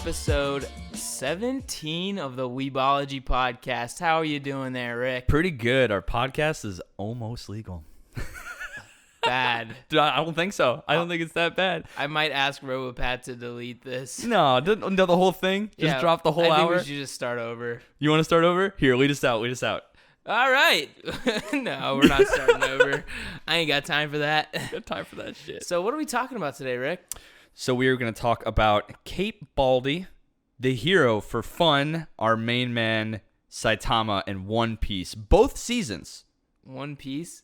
episode 17 of the Weebology podcast. How are you doing there, Rick? Pretty good. Our podcast is almost legal. Bad. I don't think so. I don't think it's that bad. I might ask RoboPat to delete this. No, the whole thing? Just drop the whole hour? I think we should just start over. You want to start over? Here, lead us out. All right. No, we're not starting over. I ain't got time for that. Got time for that shit. So what are we talking about today, Rick? So we are going to talk about Cape Baldy, the hero for fun, our main man, Saitama, and One Piece. Both seasons. One Piece?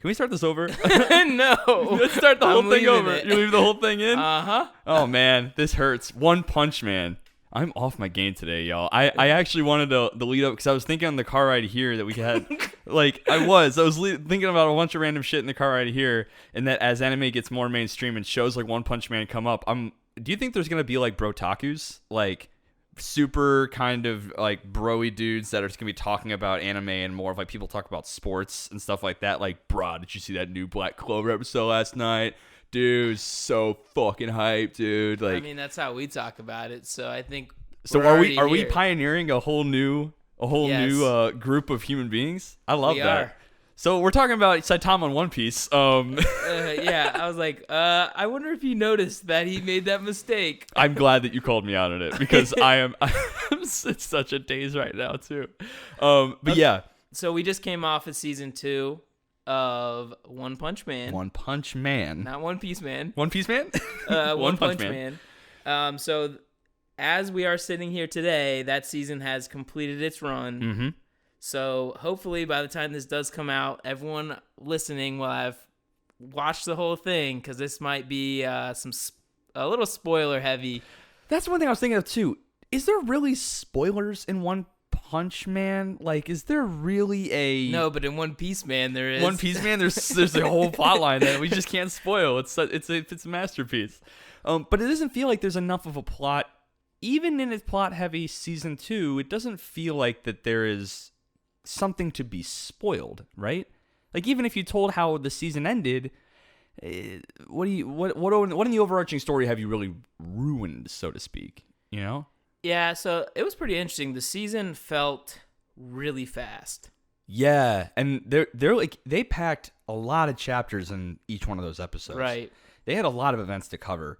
Can we start this over? No. Let's start the whole thing over. It. You leave the whole thing in? Uh-huh. Oh, man. This hurts. One Punch Man. I'm off my game today, y'all. I actually wanted to lead up because I was thinking on the car ride here that we had, I was thinking about a bunch of random shit in the car ride here, and that as anime gets more mainstream and shows like One Punch Man come up, do you think there's gonna be like brotakus, like super kind of like broy dudes that are just gonna be talking about anime and more of like people talk about sports and stuff like that? Like, bruh, did you see that new Black Clover episode last night? Dude, so fucking hyped, dude. Like, I mean, that's how we talk about it. So I think. So are we pioneering a whole new group of human beings? I love that. Are. So we're talking about Saitama in One Piece. Yeah, I was like, I wonder if you noticed that he made that mistake. I'm glad that you called me out on it because I'm in such a daze right now too. But yeah. So we just came off of season 2. Of One Punch Man. One Punch Man. Not One Piece Man. One Piece Man? One Punch Man. So as we are sitting here today, that season has completed its run. Mm-hmm. So hopefully by the time this does come out, everyone listening will have watched the whole thing because this might be a little spoiler heavy. That's one thing I was thinking of too. Is there really spoilers in One Punch Man? Like, is there really a... No, but in One Piece Man there is. One Piece Man, there's a whole plot line that we just can't spoil. It's a masterpiece. But it doesn't feel like there's enough of a plot. Even in its plot-heavy season 2, it doesn't feel like that there is something to be spoiled, right? Like, even if you told how the season ended, what in the overarching story have you really ruined, so to speak? You know? Yeah, so it was pretty interesting. The season felt really fast. Yeah, and they packed a lot of chapters in each one of those episodes. Right. They had a lot of events to cover.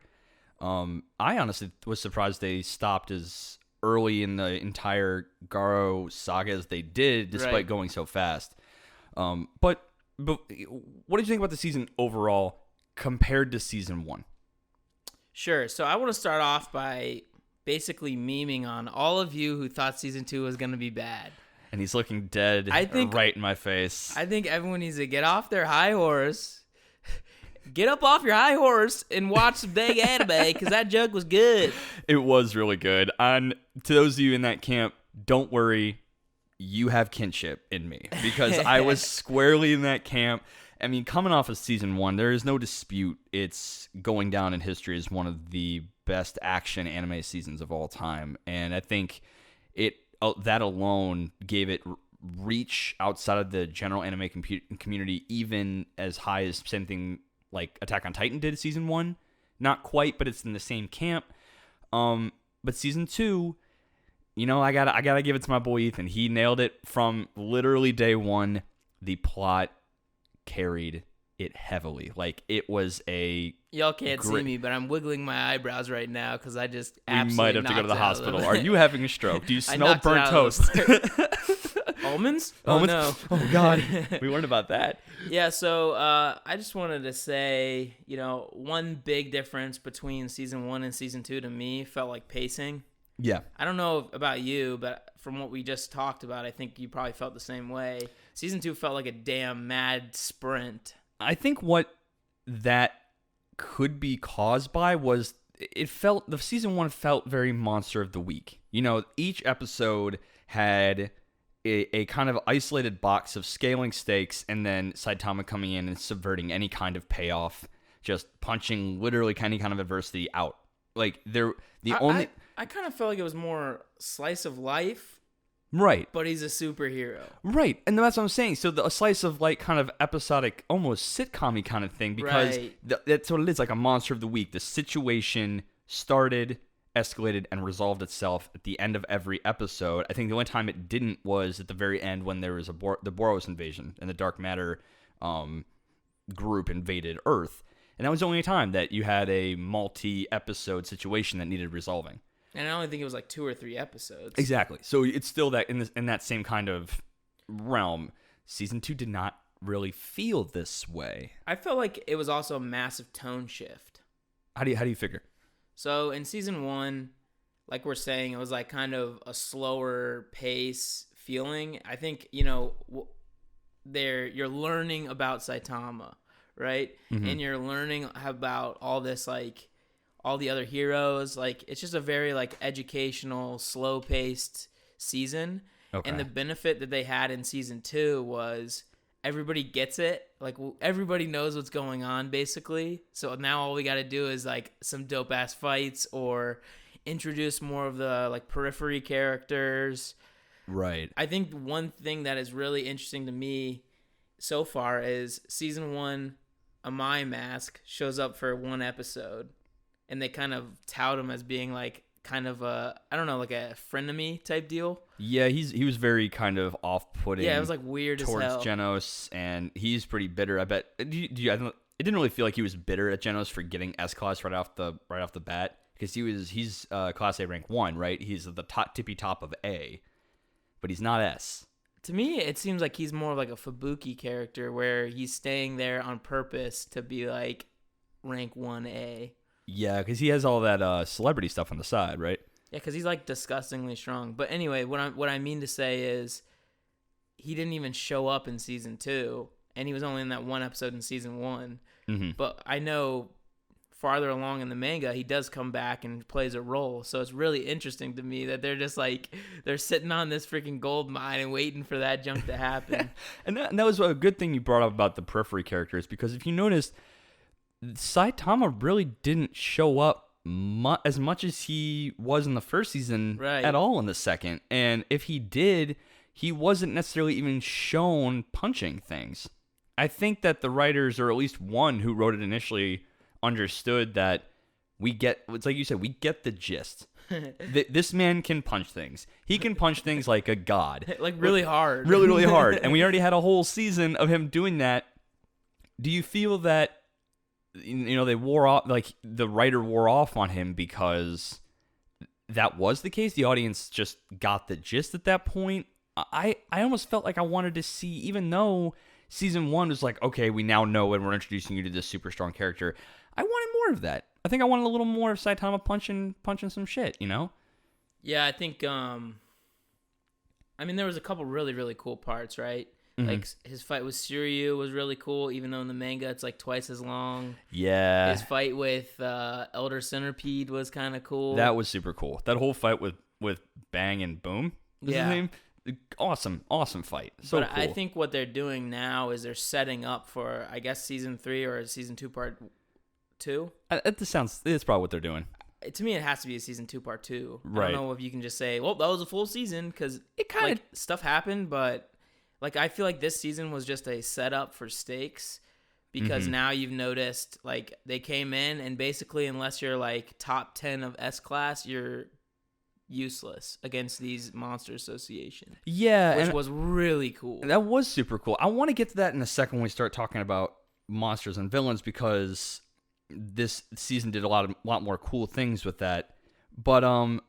I honestly was surprised they stopped as early in the entire Garo saga as they did, despite going so fast. But what did you think about the season overall compared to season 1? Sure. So I want to start off by basically memeing on all of you who thought season 2 was going to be bad. And he's looking dead right in my face. I think everyone needs to get off their high horse. Get up off your high horse and watch some dang anime because that joke was good. It was really good. And to those of you in that camp, don't worry. You have kinship in me because I was squarely in that camp. I mean, coming off of season 1, there is no dispute. It's going down in history as one of the best action anime seasons of all time. And I think that alone gave it reach outside of the general anime community, even as high as something like Attack on Titan did season 1. Not quite, but it's in the same camp. But season 2, I gotta give it to my boy Ethan. He nailed it from literally day 1. The plot carried it heavily. Like, it was Y'all can't see me, but I'm wiggling my eyebrows right now because I just absolutely You might have to go to the hospital. Are you having a stroke? Do you smell burnt toast? Almonds? Oh, no. Oh, God. We learned about that. Yeah, so I just wanted to say, one big difference between season 1 and season 2 to me felt like pacing. Yeah. I don't know about you, but from what we just talked about, I think you probably felt the same way. Season 2 felt like a damn mad sprint. I think what that could be caused by was the season 1 felt very Monster of the Week. Each episode had a kind of isolated box of scaling stakes and then Saitama coming in and subverting any kind of payoff, just punching literally any kind of adversity out. Like, I kind of felt like it was more slice of life. Right. But he's a superhero. Right. And that's what I'm saying. So a slice of like kind of episodic, almost sitcom-y kind of thing, because that's what it is, like a Monster of the Week. The situation started escalated and resolved itself at the end of every episode. I think the only time it didn't was at the very end when there was the Boros invasion and the dark matter group invaded Earth. And that was the only time that you had a multi-episode situation that needed resolving. And I only think it was like 2 or 3 episodes. Exactly. So it's still that in that same kind of realm. Season 2 did not really feel this way. I felt like it was also a massive tone shift. How do you figure? So in season 1, like we're saying, it was like kind of a slower pace feeling. I think, you're learning about Saitama, right? Mm-hmm. And you're learning about all this, like, all the other heroes. Like, it's just a very, like, educational, slow-paced season. Okay. And the benefit that they had in season 2 was everybody gets it. Like, everybody knows what's going on, basically. So now all we got to do is, like, some dope-ass fights or introduce more of the, like, periphery characters. Right. I think one thing that is really interesting to me so far is season 1, Amai Mask shows up for 1 episode. And they kind of tout him as being, like, kind of a, I don't know, like a frenemy type deal. Yeah, he was very kind of off-putting. Yeah, it was like weird as hell. Towards Genos, and he's pretty bitter. I bet. It didn't really feel like he was bitter at Genos for getting S class right off the bat, because he's class A rank 1, right? He's the tippy top of A, but he's not S. To me, it seems like he's more like a Fubuki character where he's staying there on purpose to be like rank 1A. Yeah, because he has all that celebrity stuff on the side, right? Yeah, because he's like disgustingly strong. But anyway, what I mean to say is he didn't even show up in season 2, and he was only in that 1 episode in season 1. Mm-hmm. But I know farther along in the manga, he does come back and plays a role. So it's really interesting to me that they're just like, they're sitting on this freaking gold mine and waiting for that jump to happen. and that was a good thing you brought up about the periphery characters, because if you noticed, Saitama really didn't show up as much as he was in the first season at all in the second. And if he did, he wasn't necessarily even shown punching things. I think that the writers, or at least one who wrote it initially, understood that it's like you said, we get the gist. This man can punch things. He can punch things like a god. Like really hard. Really, really hard. And we already had a whole season of him doing that. Do you feel that they wore off, like the writer wore off on him because that was the case? The audience just got the gist at that point. I almost felt like I wanted to see, even though season 1 was like, okay, we now know and we're introducing you to this super strong character, I wanted more of that. I think I wanted a little more of Saitama punching some shit, Yeah, I think there was a couple really, really cool parts, right? Mm-hmm. Like, his fight with Suryu was really cool, even though in the manga it's like twice as long. Yeah. His fight with Elder Centipede was kind of cool. That was super cool. That whole fight with Bang and Boom, is his name? Awesome fight. So but cool. I think what they're doing now is they're setting up for, I guess, season 3 or season 2 part 2. It's probably what they're doing. To me, it has to be a season 2 part 2. Right. I don't know if you can just say, well, that was a full season, because it kind of stuff happened, but like, I feel like this season was just a setup for stakes, because now you've noticed, like, they came in and basically, unless you're like top 10 of S class, you're useless against these monster association. Yeah. Which was really cool. That was super cool. I want to get to that in a second when we start talking about monsters and villains, because this season did a lot more cool things with that. But I'm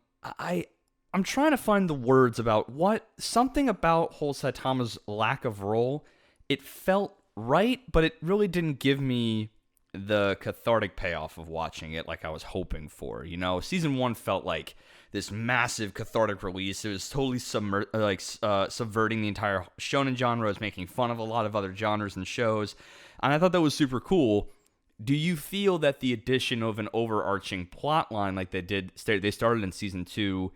trying to find the words about something about whole Saitama's lack of role. It felt right, but it really didn't give me the cathartic payoff of watching it like I was hoping for. Season 1 felt like this massive cathartic release. It was totally subverting the entire shonen genre. It was making fun of a lot of other genres and shows, and I thought that was super cool. Do you feel that the addition of an overarching plot line like they started in season 2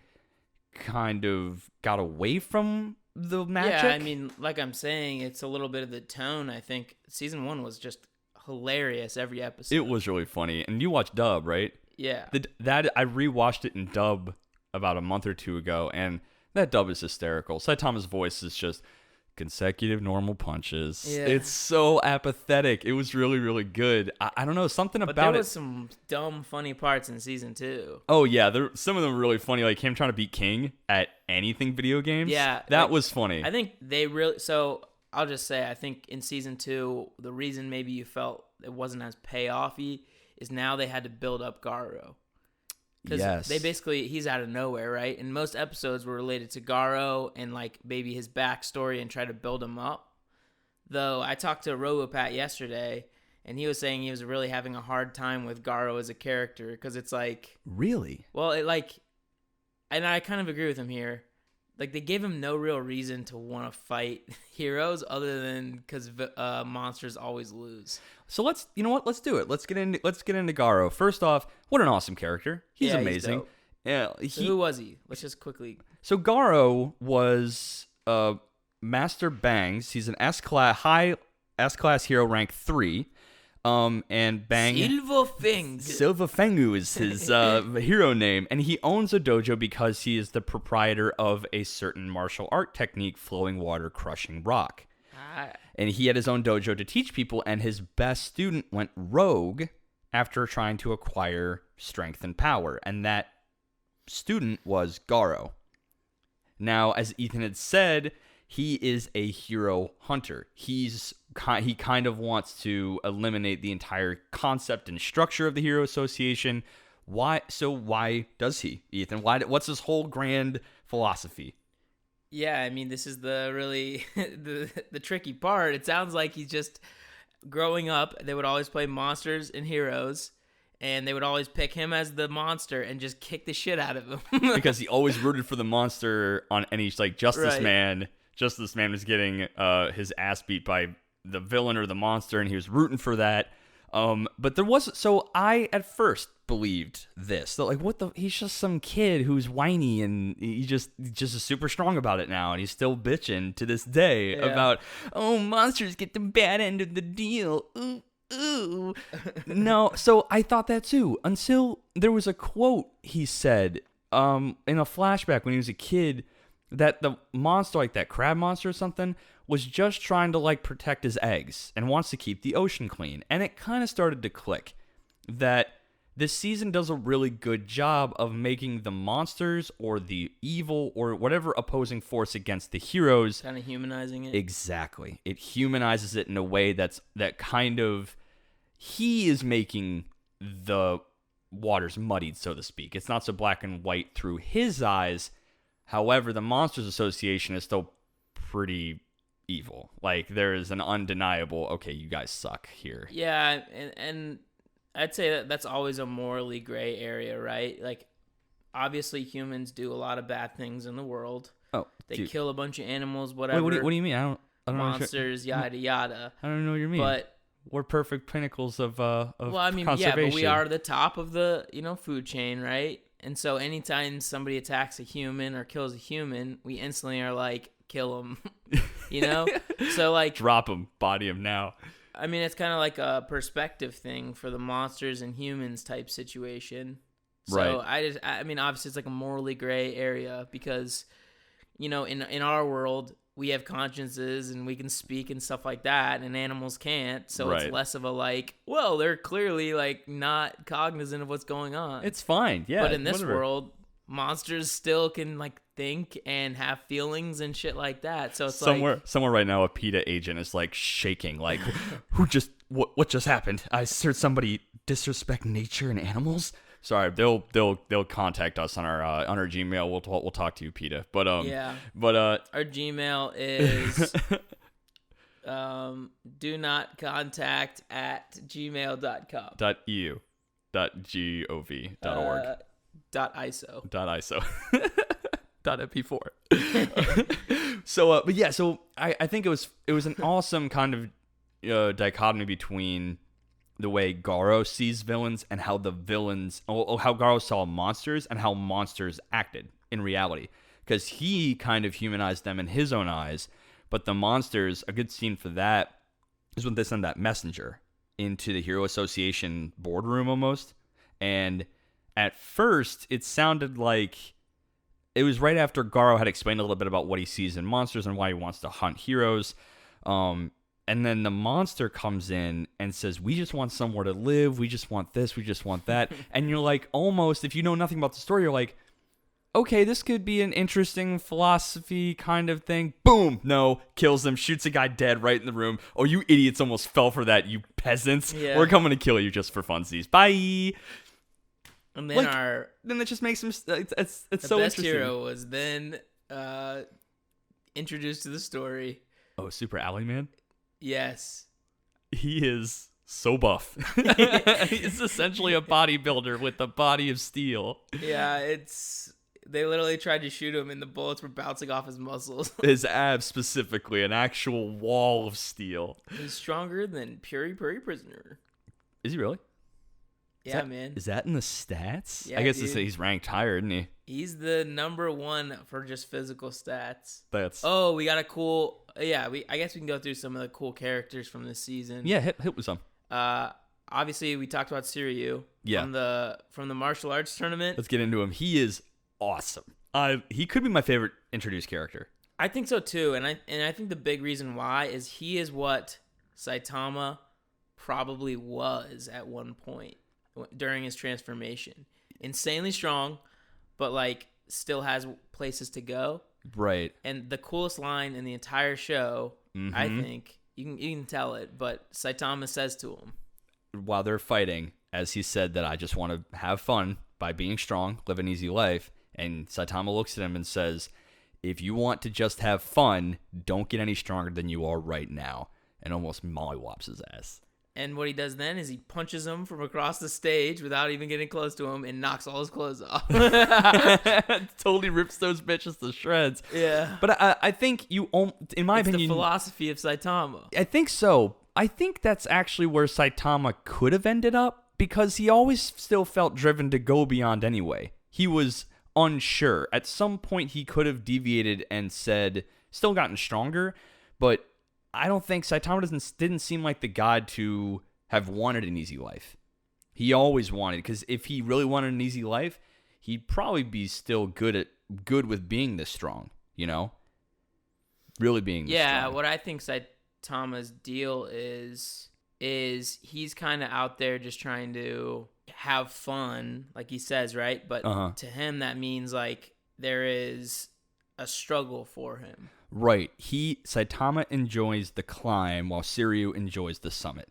kind of got away from the magic? Yeah, like I'm saying, it's a little bit of the tone. I think season 1 was just hilarious every episode. It was really funny. And you watched dub, right? Yeah. I rewatched it in dub about a month or 2 ago, and that dub is hysterical. Saitama's voice is just consecutive normal punches. Yeah. It's so apathetic. It was really, really good. I don't know, something But about there it. was some dumb, funny parts in season 2. Oh yeah, some of them were really funny, like him trying to beat King at anything video games. Yeah, that like, was funny. I think they really. So I'll just say, I think in season 2, the reason maybe you felt it wasn't as payoffy is now they had to build up Garo. Because they basically, he's out of nowhere, right? And most episodes were related to Garo and like maybe his backstory and try to build him up. Though I talked to Robopat yesterday, and he was saying he was really having a hard time with Garo as a character because it's like, really, well, it like, and I kind of agree with him here. Like they gave him no real reason to want to fight heroes other than because monsters always lose. So let's do it. Let's get into Garo. First off, what an awesome character. He's amazing. So who was he? Let's just quickly. So Garo was Master Bangs. He's an high S class hero, rank 3. And Bang Silverfangu is his hero name, and he owns a dojo because he is the proprietor of a certain martial art technique, flowing water crushing rock. And he had his own dojo to teach people, and his best student went rogue after trying to acquire strength and power, and that student was Garo. Now, as Ethan had said, he is a hero hunter. He kind of wants to eliminate the entire concept and structure of the Hero Association. Why? So why does he, Ethan? What's his whole grand philosophy? Yeah, I mean, this is the really the tricky part. It sounds like he's just growing up. They would always play monsters and heroes, and they would always pick him as the monster and just kick the shit out of him because he always rooted for the monster on any like Justice Man. Justice Man was getting his ass beat by the villain or the monster, and he was rooting for that. But there was, so I at first believed this, that like, he's just some kid who's whiny, and he just is super strong about it now, and he's still bitching to this day about, oh, monsters get the bad end of the deal. Ooh. No, so I thought that too, until there was a quote he said in a flashback when he was a kid, that the monster, like that crab monster or something, was just trying to like protect his eggs and wants to keep the ocean clean. And it kind of started to click that this season does a really good job of making the monsters or the evil or whatever opposing force against the heroes kind of humanizing it. Exactly. It humanizes it in a way that kind of, he is making the waters muddied, so to speak. It's not so black and white through his eyes. However, the Monsters Association is still pretty evil. Like, there is an undeniable, okay, you guys suck here. Yeah, and I'd say that's always a morally gray area, right? Like, obviously humans do a lot of bad things in the world. Oh, they kill a bunch of animals, whatever. Wait, what do you mean? I don't monsters, yada yada. I don't know what you mean. But we're perfect pinnacles of well, I mean, yeah, but we are the top of the food chain, right? And so anytime somebody attacks a human or kills a human, we instantly are like, kill him, So like, drop him, body him now. I mean, it's kind of like a perspective thing for the monsters and humans type situation. So right. I mean, obviously it's like a morally gray area because, in our world, we have consciences and we can speak and stuff like that, and animals can't. So It's less of a like, well, they're clearly like not cognizant of what's going on. It's fine, yeah. But in this world, monsters still can like think and have feelings and shit like that. So it's somewhere right now, a PETA agent is like shaking, like, what just happened? I heard somebody disrespect nature and animals. Sorry, they'll contact us on our Gmail. We'll talk to you, PETA. But our Gmail is do not contact @gmail.com. .eu .gov.org .iso .mp4. So so I think it was an awesome kind of dichotomy between the way Garo sees villains and how how Garo saw monsters and how monsters acted in reality, because he kind of humanized them in his own eyes, but the monsters, a good scene for that is when they send that messenger into the Hero Association boardroom almost, and at first it sounded like it was right after Garo had explained a little bit about what he sees in monsters and why he wants to hunt heroes. And then the monster comes in and says, we just want somewhere to live. We just want this. We just want that. And you're like, almost, if you know nothing about the story, you're like, okay, this could be an interesting philosophy kind of thing. Boom. No. Kills them. Shoots a guy dead right in the room. Oh, you idiots almost fell for that, you peasants. Yeah. We're coming to kill you just for funsies. Bye. And then then that just makes him, it's so the best interesting. hero was then introduced to the story. Oh, Super Alley Man? Yes. He is so buff. He's essentially a bodybuilder with a body of steel. Yeah, they literally tried to shoot him and the bullets were bouncing off his muscles. His abs specifically, an actual wall of steel. He's stronger than Puri Prisoner. Is he really? Yeah, man. Is that in the stats? Yeah, I guess dude. he's ranked higher, isn't he? He's the number 1 for just physical stats. That's Oh, we got a cool... Yeah, I guess we can go through some of the cool characters from this season. yeah. Hit with some. Obviously, we talked about Siryu from the martial arts tournament. Let's get into him. He is awesome. He could be my favorite introduced character. I think so too, and I think the big reason why is he is what Saitama probably was at one point during his transformation. Insanely strong, but like still has places to go. Right. And the coolest line in the entire show, I think, you can tell it, but Saitama says to him while they're fighting, as he said that I just want to have fun by being strong, live an easy life, and Saitama looks at him and says, if you want to just have fun, don't get any stronger than you are right now, and almost mollywops his ass. And what he does then is he punches him from across the stage without even getting close to him and knocks all his clothes off. Totally rips those bitches to shreds. Yeah. But I think in my opinion... It's the philosophy of Saitama. I think so. I think that's actually where Saitama could have ended up because he always still felt driven to go beyond anyway. He was unsure. At some point, he could have deviated and said, still gotten stronger, but... I don't think Saitama didn't seem like the god to have wanted an easy life. He always wanted, because if he really wanted an easy life, he'd probably be still good with being this strong, you know? Really being this strong. What I think Saitama's deal is he's kind of out there just trying to have fun, like he says, right? But to him, that means like there is a struggle for him. Right. Saitama enjoys the climb while Siryu enjoys the summit.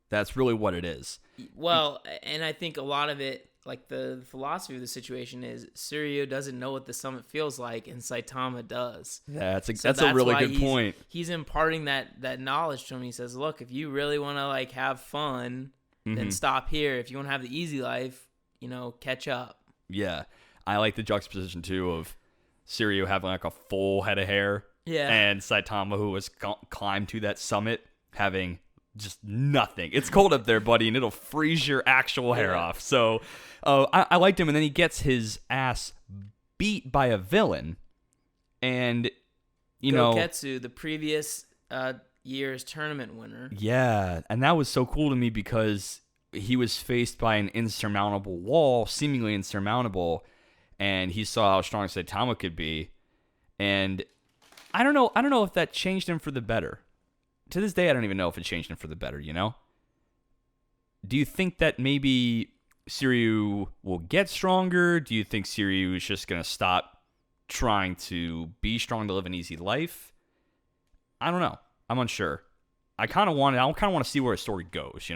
That's really what it is. Well, and I think a lot of it, like the philosophy of the situation is Siryu doesn't know what the summit feels like, and Saitama does. That's a really good point. He's imparting that knowledge to him. He says, look, if you really want to like have fun, then stop here. If you want to have the easy life, catch up. Yeah. I like the juxtaposition, too, of Siryu having like a full head of hair. Yeah. And Saitama, who has climbed to that summit, having just nothing. It's cold up there, buddy, and it'll freeze your actual hair off. So I liked him, and then he gets his ass beat by a villain. And, Goketsu, the previous year's tournament winner. Yeah, and that was so cool to me because he was faced by an insurmountable wall, seemingly insurmountable, and he saw how strong Saitama could be. And I don't know if that changed him for the better. To this day, I don't even know if it changed him for the better, Do you think that maybe Siryu will get stronger? Do you think Siryu is just going to stop trying to be strong to live an easy life? I don't know. I'm unsure. I kind of want to see where his story goes,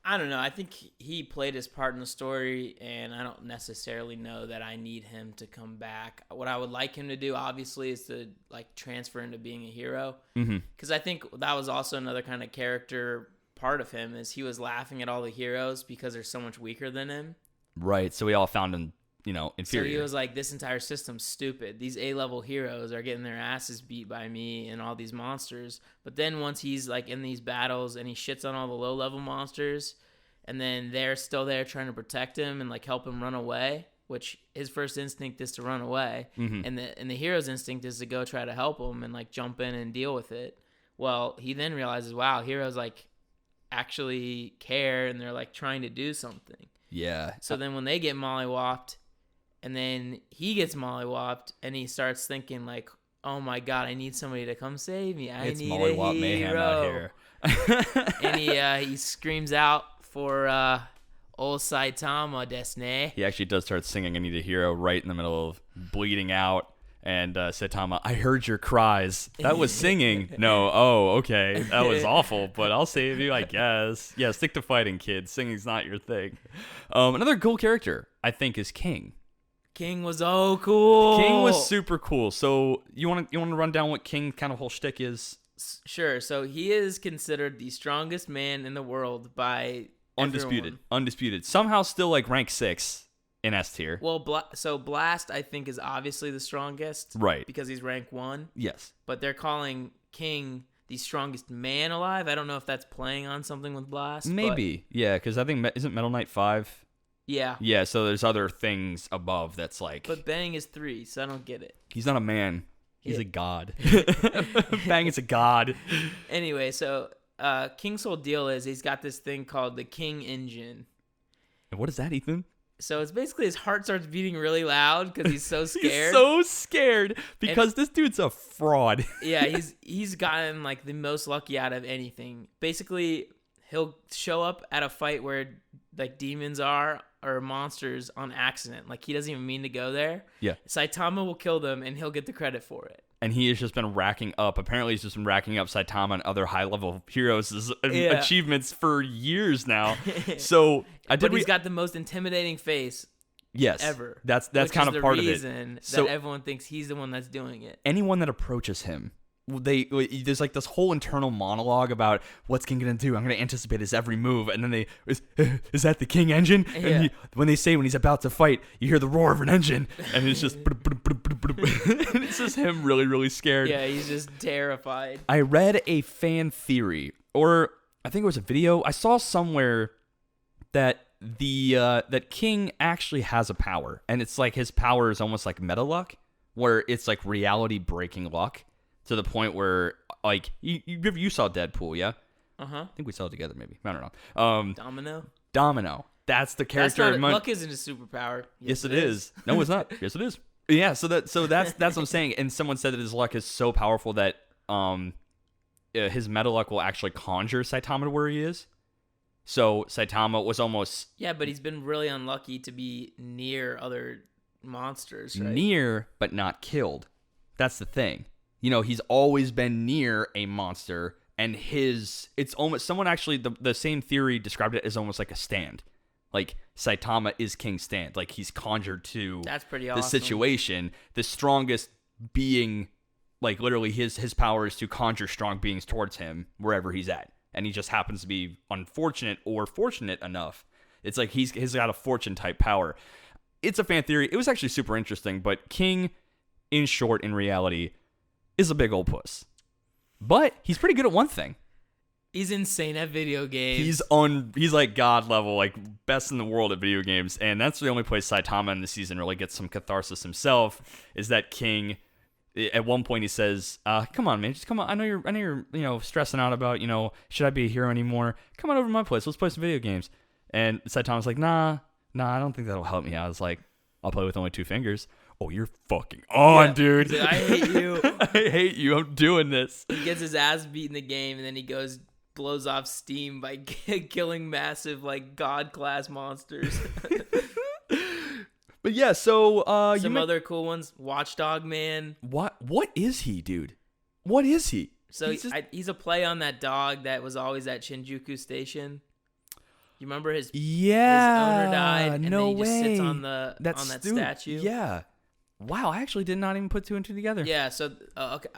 I don't know. I think he played his part in the story, and I don't necessarily know that I need him to come back. What I would like him to do, obviously, is to like transfer into being a hero. Because I think that was also another kind of character part of him, is he was laughing at all the heroes because they're so much weaker than him. Right. So we all found him, inferior. So he was like, this entire system's stupid. These A-level heroes are getting their asses beat by me and all these monsters. But then once he's like in these battles and he shits on all the low-level monsters, and then they're still there trying to protect him and like help him run away, which his first instinct is to run away, and the hero's instinct is to go try to help him and like jump in and deal with it. Well, he then realizes, wow, heroes like actually care and they're like trying to do something. Yeah. So then when they get mollywopped, And then he gets mollywopped, and he starts thinking like, "Oh my God, I need somebody to come save me. I need a hero." Mayhem out here. And he screams out for old Saitama Desne. He actually does start singing "I Need a Hero" right in the middle of bleeding out. And Saitama, I heard your cries. That was singing. No, oh, okay. That was awful, but I'll save you, I guess. Yeah, stick to fighting, kids. Singing's not your thing. Another cool character, I think, is King. King was cool. King was super cool. So you want to run down what King kind of whole shtick is? Sure. So he is considered the strongest man in the world by everyone. Undisputed. Somehow still like rank 6 in S tier. Well, so Blast, I think, is obviously the strongest. Right. Because he's rank 1. Yes. But they're calling King the strongest man alive. I don't know if that's playing on something with Blast. Maybe. Yeah, because I think, isn't Metal Knight 5? Yeah. Yeah, so there's other things above that's like... But Bang is 3, so I don't get it. He's not a man. He's a god. Bang is a god. Anyway, so King's whole deal is he's got this thing called the King Engine. And what is that, Ethan? So it's basically his heart starts beating really loud because he's so scared. He's so scared because this dude's a fraud. Yeah, he's gotten like the most lucky out of anything. Basically, he'll show up at a fight where like demons are or monsters on accident. Like he doesn't even mean to go there. Yeah. Saitama will kill them and he'll get the credit for it. And he has just been racking up. Apparently, he's just been racking up Saitama and other high-level heroes' achievements for years now. So but he's got the most intimidating face. Yes, ever. That's kind of part of it. Reason that everyone thinks he's the one that's doing it. Anyone that approaches him, there's like this whole internal monologue about what's King gonna do. I'm gonna anticipate his every move, and then is that the King engine? Yeah. And when they say when he's about to fight, you hear the roar of an engine, and it's just and it's just him really really scared. Yeah, he's just terrified. I read a fan theory, or I think it was a video I saw somewhere that that King actually has a power, and it's like his power is almost like meta luck, where it's like reality breaking luck. To the point where, like, you saw Deadpool, yeah? Uh-huh. I think we saw it together, maybe. I don't know. Domino. That's the character. Luck isn't a superpower. Yes, it is. No, it's not. Yes, it is. Yeah, so that's what I'm saying. And someone said that his luck is so powerful that his meta luck will actually conjure Saitama to where he is. So Saitama was almost... Yeah, but he's been really unlucky to be near other monsters, right? Near, but not killed. That's the thing. You know, he's always been near a monster, and it's almost, someone actually, the same theory described it as almost like a stand. Like, Saitama is King's stand. Like, he's conjured to That's pretty the awesome. situation. The strongest being, like, literally his power is to conjure strong beings towards him wherever he's at. And he just happens to be unfortunate or fortunate enough. It's like he's got a fortune-type power. It's a fan theory. It was actually super interesting, but King, in short, in reality, is a big old puss. But he's pretty good at one thing. He's insane at video games. He's like god level, like best in the world at video games, and that's the only place Saitama in the season really gets some catharsis himself, is that King, at one point he says, come on man, just come on. I know you're stressing out about, should I be a hero anymore? Come on over to my place. Let's play some video games. And Saitama's like, nah, I don't think that'll help me out. I was like, I'll play with only 2 fingers. Oh, you're fucking on, dude. I hate you. I hate you. I'm doing this. He gets his ass beat in the game, and then he blows off steam by killing massive, like, god-class monsters. But yeah, so... Some other cool ones. Watchdog Man. What is he, dude? What is he? So he's a play on that dog that was always at Shinjuku Station. You remember his owner died, and no then he just way. sits on that statue? Yeah. Wow, I actually did not even put 2 and 2 together. Yeah, so okay,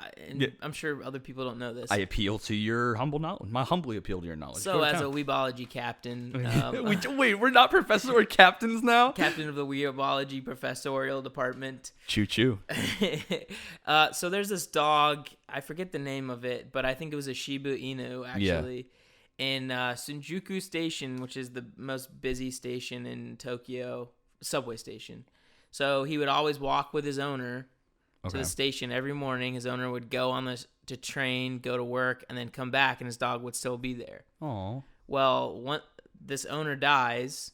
I'm sure other people don't know this. I appeal to your humble knowledge. I humbly appeal to your knowledge. So as a Weebology captain, wait, we're not professors, we're captains now. Captain of the Weebology professorial department. Choo choo. So there's this dog. I forget the name of it, but I think it was a Shiba Inu actually. Yeah. In Shinjuku Station, which is the most busy station in Tokyo, subway station. So he would always walk with his owner to the station every morning. His owner would go to train, go to work, and then come back, and his dog would still be there. Oh. Well, this owner dies,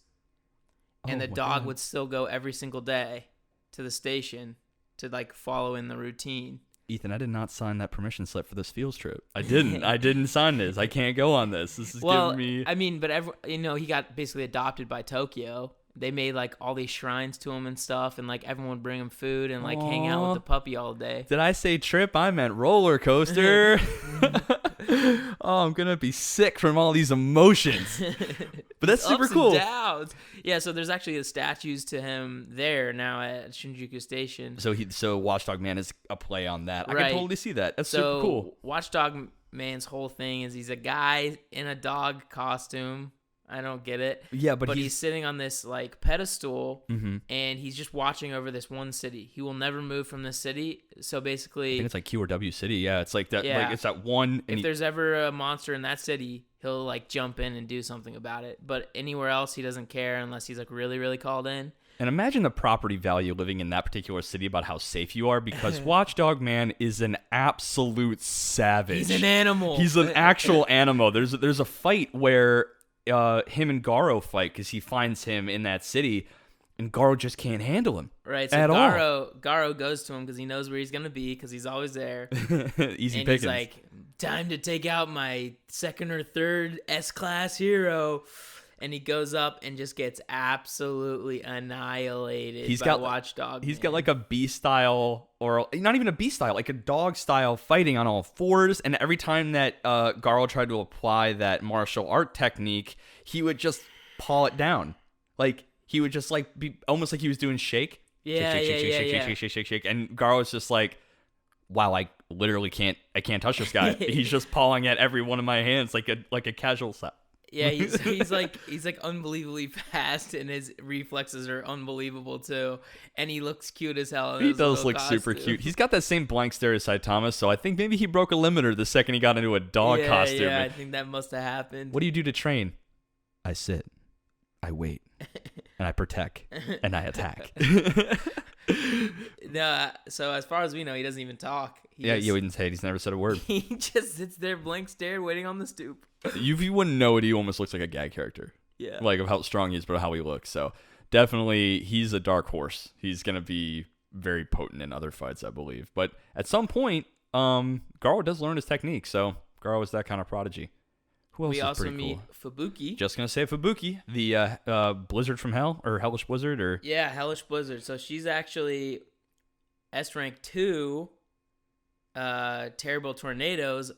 and the dog would still go every single day. to the station to like follow in the routine. Ethan, I did not sign that permission slip for this field trip. I didn't sign this. I can't go on this. This is giving me. I mean, but he got basically adopted by Tokyo. They made like all these shrines to him and stuff, and like everyone would bring him food and like hang out with the puppy all day. Did I say trip? I meant roller coaster. Oh, I'm gonna be sick from all these emotions. But that's super cool. Downs. Yeah, so there's actually statues to him there now at Shinjuku Station. So Watchdog Man is a play on that. Right. I can totally see that. That's super cool. Watchdog Man's whole thing is he's a guy in a dog costume. I don't get it. Yeah, but he's sitting on this like pedestal, mm-hmm. and he's just watching over this one city. He will never move from this city. So basically, I think it's like Q or W City. Yeah, it's like that. Yeah. Like it's that one. If there's ever a monster in that city, he'll like jump in and do something about it. But anywhere else, he doesn't care unless he's like really, really called in. And imagine the property value living in that particular city about how safe you are, because Watchdog Man is an absolute savage. He's an animal. He's an actual animal. There's a fight where him and Garo fight because he finds him in that city, and Garo just can't handle him. Right. So Garo goes to him because he knows where he's gonna be because he's always there. Easy and pickings. He's like, time to take out my second or third S-class hero. And he goes up and just gets absolutely annihilated by Watchdog. He's got like a B style, or not even a B style, like a dog style fighting on all fours. And every time that Garo tried to apply that martial art technique, he would just paw it down. Like he would just like be almost like he was doing shake. Yeah, shake. And Garo's just like, wow, I literally can't touch this guy. He's just pawing at every one of my hands like a casual slap. Yeah, he's like unbelievably fast, and his reflexes are unbelievable too. And he looks cute as hell. He does look super cute. He's got that same blank stare as Saitama, so I think maybe he broke a limiter the second he got into a dog costume. Yeah, I think that must have happened. What do you do to train? I sit, I wait, and I protect, and I attack. No, so as far as we know, he doesn't even talk. You wouldn't say it. He's never said a word. He just sits there, blank stare, waiting on the stoop. You wouldn't know it. He almost looks like a gag character. Yeah. Like of how strong he is, but how he looks. So definitely, he's a dark horse. He's gonna be very potent in other fights, I believe. But at some point, Garo does learn his technique. So Garo is that kind of prodigy. Who else we is also pretty meet cool? Fubuki. Just gonna say Fubuki, the Blizzard from Hell, or Hellish Blizzard, or Hellish Blizzard. So she's actually S rank 2. Terrible Tornado's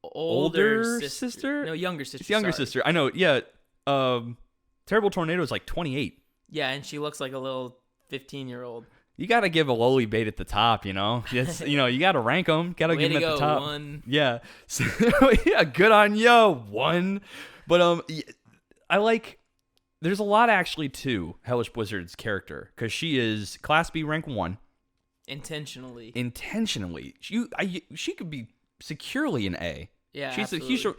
older sister? No, younger sister. It's younger sister. I know. Yeah. Terrible Tornado is like 28. Yeah, and she looks like a little 15-year-old. You got to give a lowly bait at the top, you know? It's, you got to rank them. Got to give them at the top. One. Yeah. So, yeah, good on you. One. But I like, there's a lot actually to Hellish Blizzard's character, because she is Class B rank 1. Intentionally. She could be securely an A. Yeah, absolutely.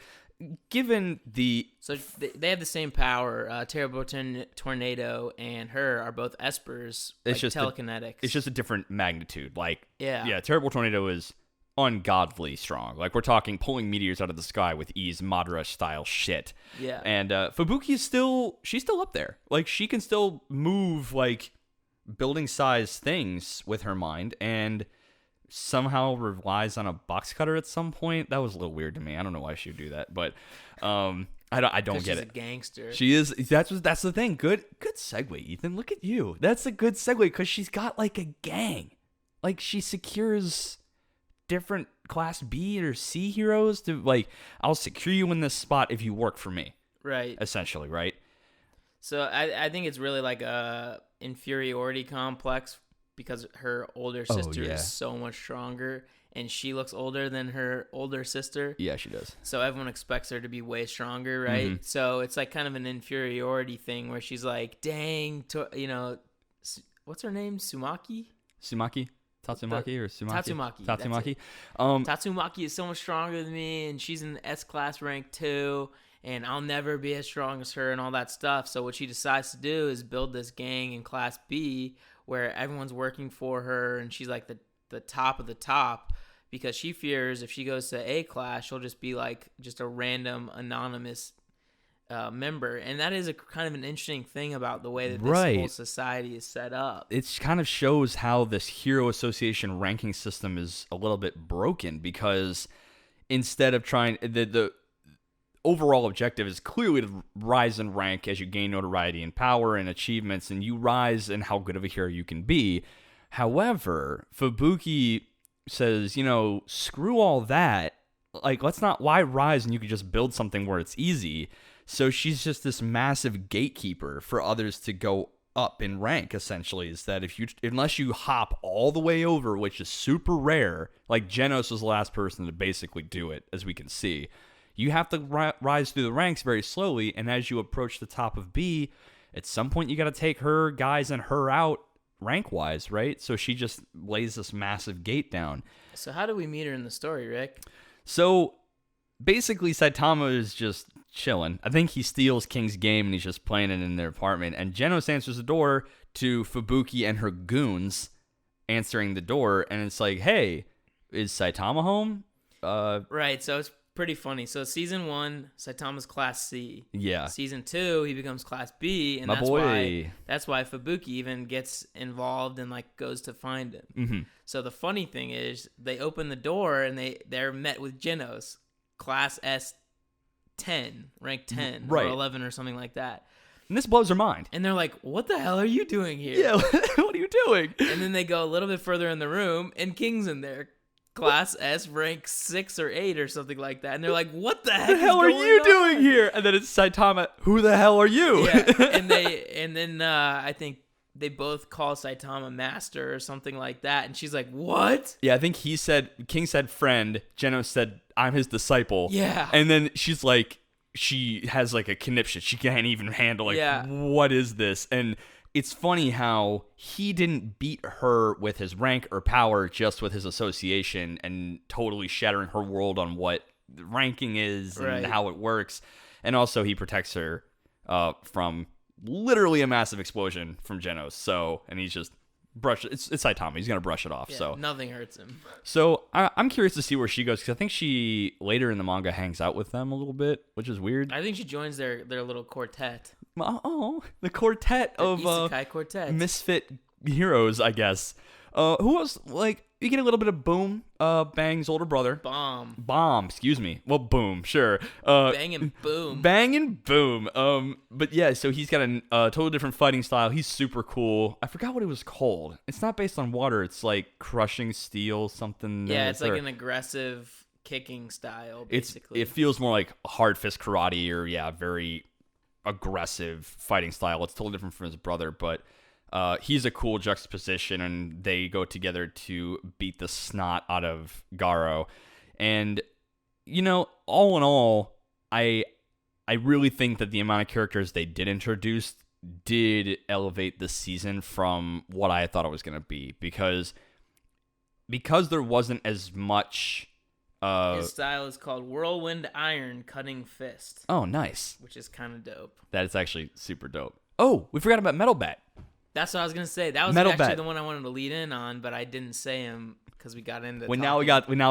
Given the... So they have the same power. Terrible Tornado and her are both espers, it's just telekinetics. It's just a different magnitude. Like, yeah, Terrible Tornado is ungodly strong. Like, we're talking pulling meteors out of the sky with ease, Madara style shit. Yeah. And Fubuki is she's still up there. Like, she can still move, like, building size things with her mind, and somehow relies on a box cutter at some point. That was a little weird to me. I don't know why she would do that, but I don't get it. She's a gangster. She is. That's the thing. Good segue, Ethan. Look at you. That's a good segue, because she's got like a gang. Like, she secures different Class B or C heroes to, like, I'll secure you in this spot if you work for me. Right. Essentially, right? So I think it's really like a inferiority complex, because her older sister is so much stronger, and she looks older than her older sister. Yeah, she does. So everyone expects her to be way stronger, right? Mm-hmm. So it's like kind of an inferiority thing where she's like, dang, what's her name? Tatsumaki or Sumaki? Tatsumaki. Tatsumaki is so much stronger than me, and she's in S-class rank 2, and I'll never be as strong as her and all that stuff. So what she decides to do is build this gang in Class B where everyone's working for her, and she's like the top of the top, because she fears if she goes to A class, she'll just be like just a random anonymous member, and that is a kind of an interesting thing about the way that this Right. whole society is set up. It kind of shows how this hero association ranking system is a little bit broken, because instead of trying the overall objective is clearly to rise in rank as you gain notoriety and power and achievements, and you rise in how good of a hero you can be. However, Fubuki says, screw all that. Like, why rise when you could just build something where it's easy? So she's just this massive gatekeeper for others to go up in rank, essentially, is that unless you hop all the way over, which is super rare, like Genos was the last person to basically do it, as we can see, you have to rise through the ranks very slowly, and as you approach the top of B, at some point you got to take her guys and her out rank-wise, right? So she just lays this massive gate down. So how do we meet her in the story, Rick? So basically Saitama is just chilling. I think he steals King's game and he's just playing it in their apartment, and Genos answers the door to Fubuki and her goons answering the door, and it's like, hey, is Saitama home? Right, so it's pretty funny. So season 1, Saitama's class C. Yeah. Season 2, he becomes class B, and My that's boy. why Fubuki even gets involved and like goes to find him. Mm-hmm. So the funny thing is, they open the door and they're met with Genos, class S10, rank 10 Right. or 11 or something like that. And this blows her mind. And they're like, "What the hell are you doing here?" Yeah, what are you doing? And then they go a little bit further in the room, and King's in there. Class S, rank 6 or 8 or something like that. And they're like, what the heck What the hell are is going you on? doing here? And then it's Saitama, who the hell are you? Yeah, and then I think they both call Saitama master or something like that. And she's like, what? Yeah, I think King said friend, Genos said, I'm his disciple. Yeah. And then she's like, she has like a conniption. She can't even handle, like, Yeah. What is this? And it's funny how he didn't beat her with his rank or power, just with his association and totally shattering her world on what ranking is and Right. how it works. And also he protects her from literally a massive explosion from Genos. So, and he's just it's Saitama. He's going to brush it off. Yeah, So nothing hurts him. So I'm curious to see where she goes, because I think she later in the manga hangs out with them a little bit, which is weird. I think she joins their little quartet. Oh, the quartet of Isekai quartet. misfit heroes, I guess. Who else? Like, you get a little bit of Boom, Bang's older brother. Bomb, excuse me. Well, Boom, sure. Bang and Boom. Bang and Boom. But yeah, so he's got a totally different fighting style. He's super cool. I forgot what it was called. It's not based on water. It's like crushing steel, something. Yeah, it's like an aggressive kicking style, basically. It feels more like hard fist karate, or very aggressive fighting style. It's totally different from his brother, but he's a cool juxtaposition, and they go together to beat the snot out of Garo. And all in all, I really think that the amount of characters they did introduce did elevate the season from what I thought it was going to be, because there wasn't as much. His style is called Whirlwind Iron Cutting Fist. Oh, nice. Which is kind of dope. That is actually super dope. Oh, we forgot about Metal Bat. That's what I was going to say. That was Metal actually Bat. the one I wanted to lead in on, but I didn't say him because we got into Now we're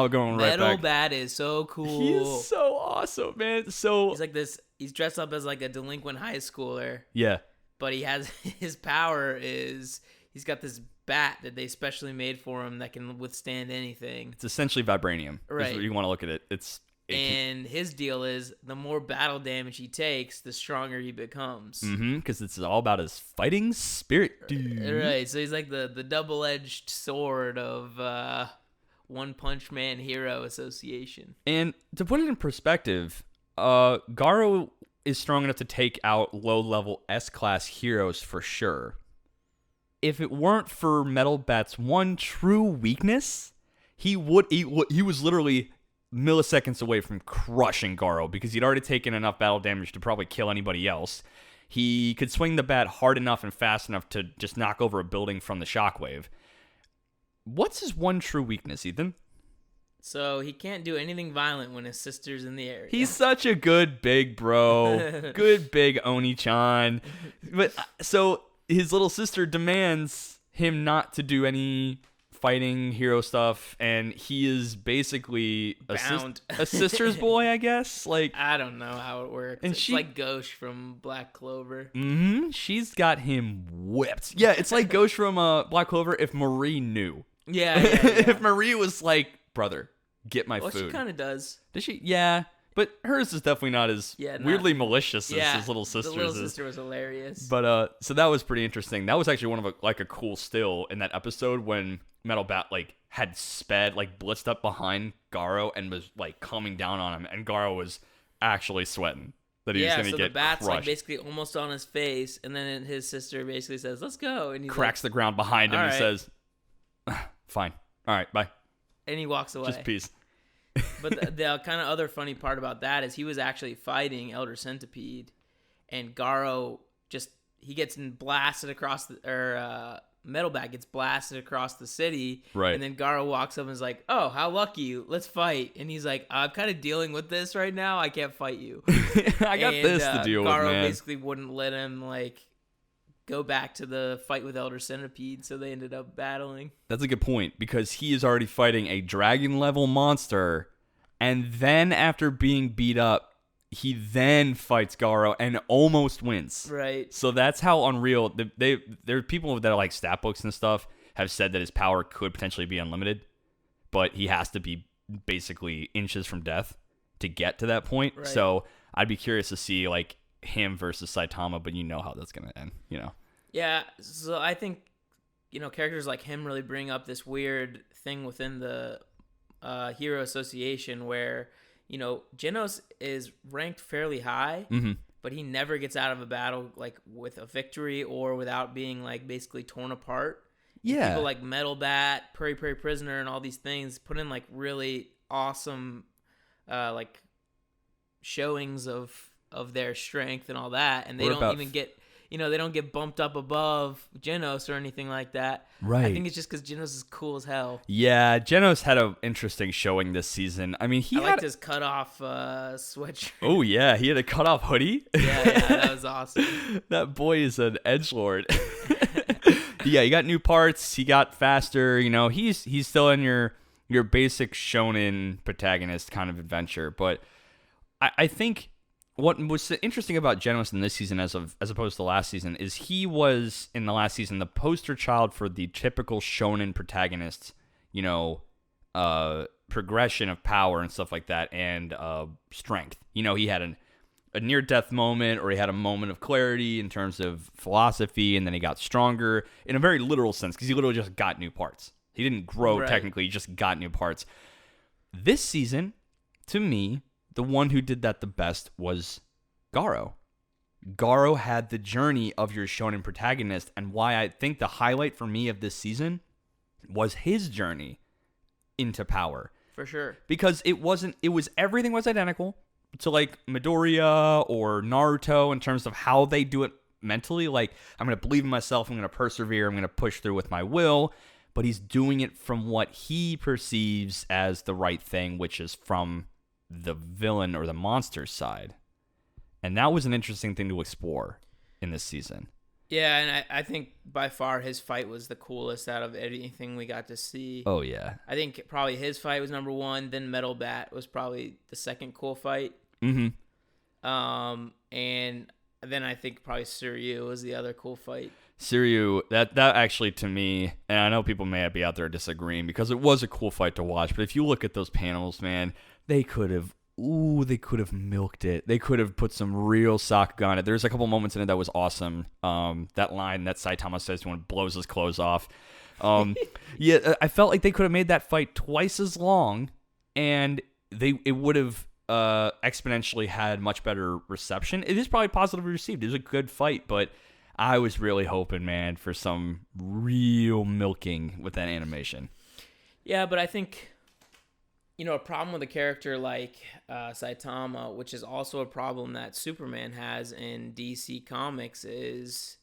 going right back. Metal Bat is so cool. He is so awesome, man. So he's like this. He's dressed up as like a delinquent high schooler. Yeah. But he has his power is he's got this bat that they specially made for him that can withstand anything. It's essentially vibranium. Right. Is what you want to look at it. And his deal is the more battle damage he takes, the stronger he becomes. Because it's all about his fighting spirit, dude. Right. So he's like the double-edged sword of One Punch Man Hero Association. And to put it in perspective, Garo is strong enough to take out low-level S-class heroes for sure. If it weren't for Metal Bat's one true weakness, he was literally milliseconds away from crushing Garo, because he'd already taken enough battle damage to probably kill anybody else. He could swing the bat hard enough and fast enough to just knock over a building from the shockwave. What's his one true weakness, Ethan? So he can't do anything violent when his sister's in the area. He's such a good big bro. Good big Oni-chan. But so his little sister demands him not to do any fighting hero stuff, and he is basically Bound. a sister's boy, I guess. Like, I don't know how it works. And It's like Ghosh from Black Clover. She's got him whipped. Yeah, it's like Ghosh from Black Clover if Marie knew. Yeah. If Marie was like, brother, get my food. Well, she kind of does. Does she? Yeah. But hers is definitely not as weirdly malicious as his little sister's. The little sister was hilarious. But so that was pretty interesting. That was actually one of a cool still in that episode when Metal Bat like had sped, like blitzed up behind Garo and was like coming down on him, and Garo was actually sweating that he was going to get the bat's crushed. like basically almost on his face, and then his sister basically says, "Let's go," and he cracks the ground behind him and says, "Fine, all right, bye," and he walks away. Just peace. But the kind of other funny part about that is he was actually fighting Elder Centipede, and Garo he gets blasted across Metal Bat gets blasted across the city, right? And then Garo walks up and is like, "Oh, how lucky! Let's fight!" And he's like, "I'm kind of dealing with this right now. I can't fight you. I got this to deal with, man." Garo basically wouldn't let him go back to the fight with Elder Centipede, so they ended up battling. That's a good point, because he is already fighting a dragon level monster, and then after being beat up, he then fights Garo and almost wins. Right. So that's how unreal. There are people that are like stat books and stuff have said that his power could potentially be unlimited, but he has to be basically inches from death to get to that point. Right. So I'd be curious to see like him versus Saitama, but you know how that's going to end, you know? Yeah, so I think, characters like him really bring up this weird thing within the Hero Association where, Genos is ranked fairly high, but he never gets out of a battle, like, with a victory or without being, like, basically torn apart. Yeah. People like Metal Bat, Prairie Prisoner, and all these things put in, like, really awesome, like, showings of their strength and all that, and they don't even get, they don't get bumped up above Genos or anything like that. Right. I think it's just because Genos is cool as hell. Yeah, Genos had an interesting showing this season. I mean, I liked his cut-off sweatshirt. Oh, yeah, he had a cut-off hoodie? Yeah, that was awesome. That boy is an edgelord. Yeah, he got new parts. He got faster. He's still in your basic shonen protagonist kind of adventure. But I think what was interesting about Genos in this season as opposed to last season is he was, in the last season, the poster child for the typical shonen protagonist, progression of power and stuff like that, and strength. He had a near-death moment, or he had a moment of clarity in terms of philosophy, and then he got stronger in a very literal sense, because he literally just got new parts. He didn't grow technically, he just got new parts. This season, to me, the one who did that the best was Garo. Garo had the journey of your shonen protagonist, and why I think the highlight for me of this season was his journey into power. For sure. Because everything was identical to like Midoriya or Naruto in terms of how they do it mentally. Like, I'm going to believe in myself, I'm going to persevere, I'm going to push through with my will. But he's doing it from what he perceives as the right thing, which is from the villain or the monster's side. And that was an interesting thing to explore in this season. Yeah, and I think by far his fight was the coolest out of anything we got to see. Oh, yeah. I think probably his fight was number one, then Metal Bat was probably the second cool fight. Mm-hmm. And then I think probably Suryu was the other cool fight. Suryu, that actually to me, and I know people may be out there disagreeing because it was a cool fight to watch, but if you look at those panels, man, they could have milked it. They could have put some real Sakuga on it. There's a couple moments in it that was awesome. That line that Saitama says when it blows his clothes off. Yeah, I felt like they could have made that fight twice as long, and it would have exponentially had much better reception. It is probably positively received. It was a good fight, but I was really hoping, man, for some real milking with that animation. Yeah, but I think, a problem with a character like Saitama, which is also a problem that Superman has in DC Comics, is,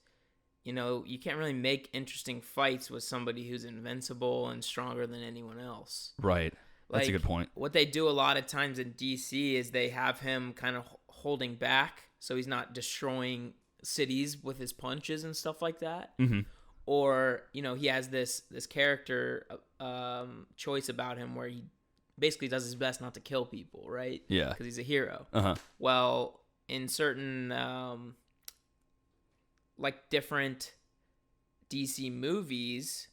you can't really make interesting fights with somebody who's invincible and stronger than anyone else. Right. That's a good point. What they do a lot of times in DC is they have him kind of holding back so he's not destroying cities with his punches and stuff like that. Mm-hmm. Or, he has this character choice about him where he basically does his best not to kill people, right? Yeah. Because he's a hero. Uh-huh. Well, in certain different DC movies,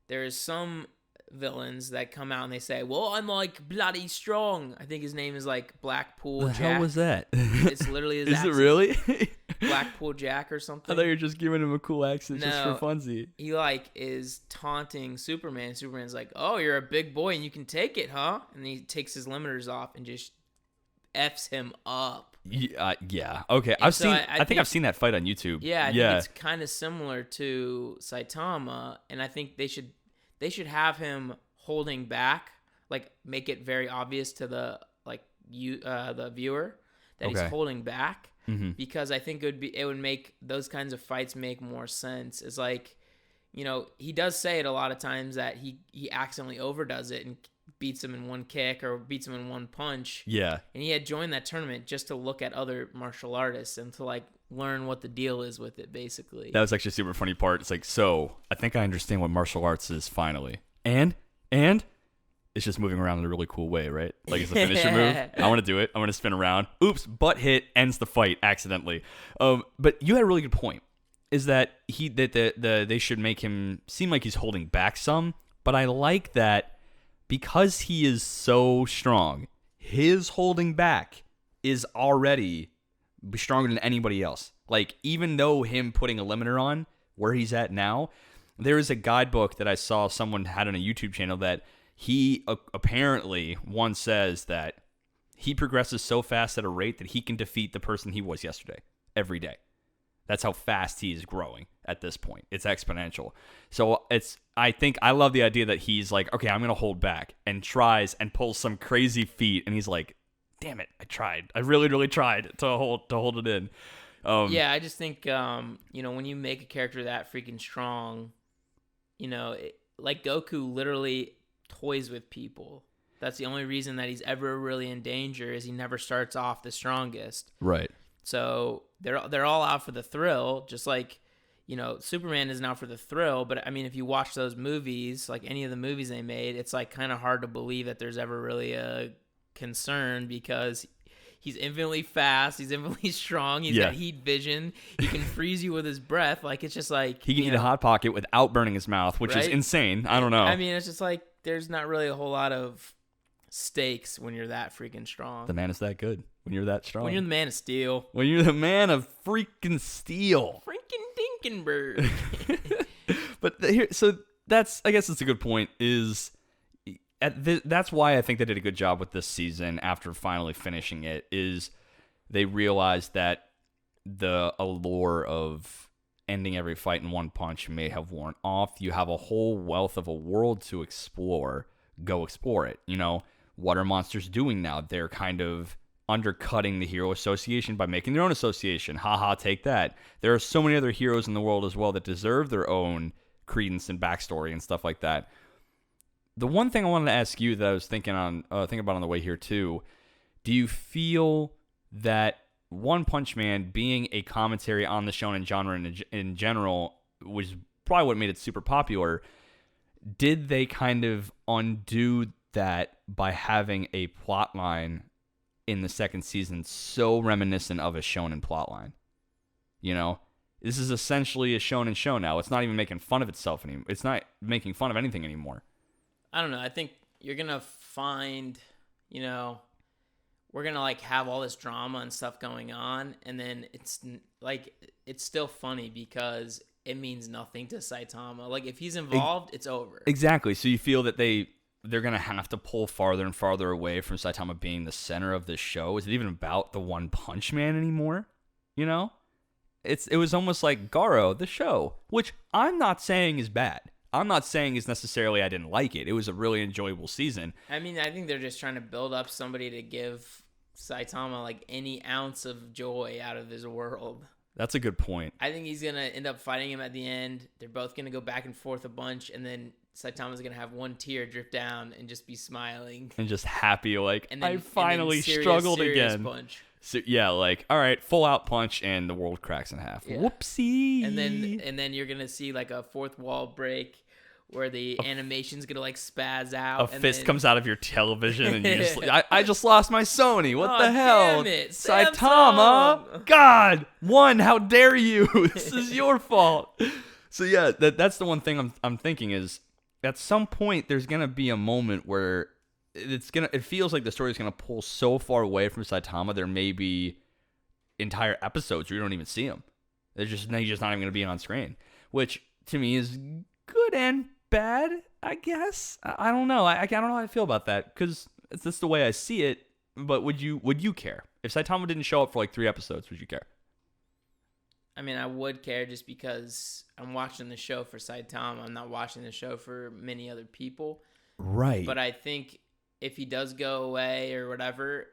there's some villains that come out and they say, well, I'm bloody strong. I think his name is Blackpool Jack. The hell was that? It's literally his accent. Is it really? Blackpool Jack or something. I thought you were just giving him a cool accent just for funsies. He is taunting Superman. Superman's like, oh, you're a big boy and you can take it, huh? And he takes his limiters off and just F's him up. Yeah. Okay. And I think I've seen that fight on YouTube. Yeah. I think it's kind of similar to Saitama, and I think they should have him holding back, make it very obvious to the the viewer that he's holding back, because I think it would make those kinds of fights make more sense. It's he does say it a lot of times that he accidentally overdoes it and beats him in one kick or beats him in one punch. Yeah. And he had joined that tournament just to look at other martial artists and to learn what the deal is with it, basically. That was actually a super funny part. It's so I think I understand what martial arts is finally. And it's just moving around in a really cool way, right? It's a finisher move. I want to do it. I want to spin around. Oops, butt hit ends the fight accidentally. But you had a really good point. Is that they should make him seem like he's holding back some, but I like that because he is so strong, his holding back is already stronger than anybody else. Even though him putting a limiter on where he's at now, there is a guidebook that I saw someone had on a YouTube channel that he apparently once says that he progresses so fast at a rate that he can defeat the person he was yesterday every day. That's how fast he is growing at this point. It's exponential. So I love the idea that he's okay, I'm going to hold back, and tries and pulls some crazy feat. And he's like, damn it, I tried. I really, really tried to hold it in. Yeah, I just think, when you make a character that freaking strong, Goku literally toys with people. That's the only reason that he's ever really in danger is he never starts off the strongest. Right. So they're all out for the thrill, just Superman is out for the thrill. But I mean, if you watch those movies, any of the movies they made, it's kind of hard to believe that there's ever really a concern because he's infinitely fast, he's infinitely strong, he's got heat vision, he can freeze you with his breath. It's just he can eat a Hot Pocket without burning his mouth, which is insane. I don't know. I mean, it's just there's not really a whole lot of stakes when you're that freaking strong. The man is that good. When you're that strong. When you're the man of steel. When you're the man of freaking steel. Freaking Dinkenberg. But I guess it's a good point. That's why I think they did a good job with this season after finally finishing it. Is they realized that the allure of ending every fight in one punch may have worn off. You have a whole wealth of a world to explore. Go explore it. What are monsters doing now? They're kind of undercutting the hero association by making their own association. Haha, take that. There are so many other heroes in the world as well that deserve their own credence and backstory and stuff like that. The one thing I wanted to ask you that I was thinking about on the way here too, do you feel that One Punch Man being a commentary on the shonen genre in general was probably what made it super popular? Did they kind of undo that by having a plot line in the second season so reminiscent of a shonen plotline? This is essentially a shonen show now. It's not even making fun of itself anymore. It's not making fun of anything anymore. I don't know. I think you're gonna find, we're gonna have all this drama and stuff going on, and then it's still funny because it means nothing to Saitama. If he's involved, it's over. Exactly. So you feel that they're going to have to pull farther and farther away from Saitama being the center of this show. Is it even about the One Punch Man anymore? It was almost like Garo, the show, which I'm not saying is bad. I'm not saying is necessarily I didn't like it. It was a really enjoyable season. I mean, I think they're just trying to build up somebody to give Saitama any ounce of joy out of his world. That's a good point. I think he's going to end up fighting him at the end. They're both going to go back and forth a bunch, and then Saitama's going to have one tear drip down and just be smiling. And just happy, I finally struggled again. Punch. So yeah, like, all right, full out punch and the world cracks in half. Yeah. Whoopsie. And then you're gonna see like a fourth wall break where the animation's gonna like spaz out. A fist comes out of your television and you just I just lost my Sony. What Oh, the hell? damn it, Saitama. Samsung. God, how dare you? This is your fault. So yeah, that's the one thing I'm thinking is at some point there's gonna be a moment where it feels like the story's gonna pull so far away from Saitama there may be entire episodes where you don't even see him. He's just not even gonna be on screen, which to me is good and bad, I guess. I don't know. I don't know how I feel about that because it's just the way I see it. But would you care if Saitama didn't show up for like 3 episodes? Would you care? I mean, I would care just because I'm watching the show for Saitama. I'm not watching the show for many other people. Right. But I think if he does go away or whatever,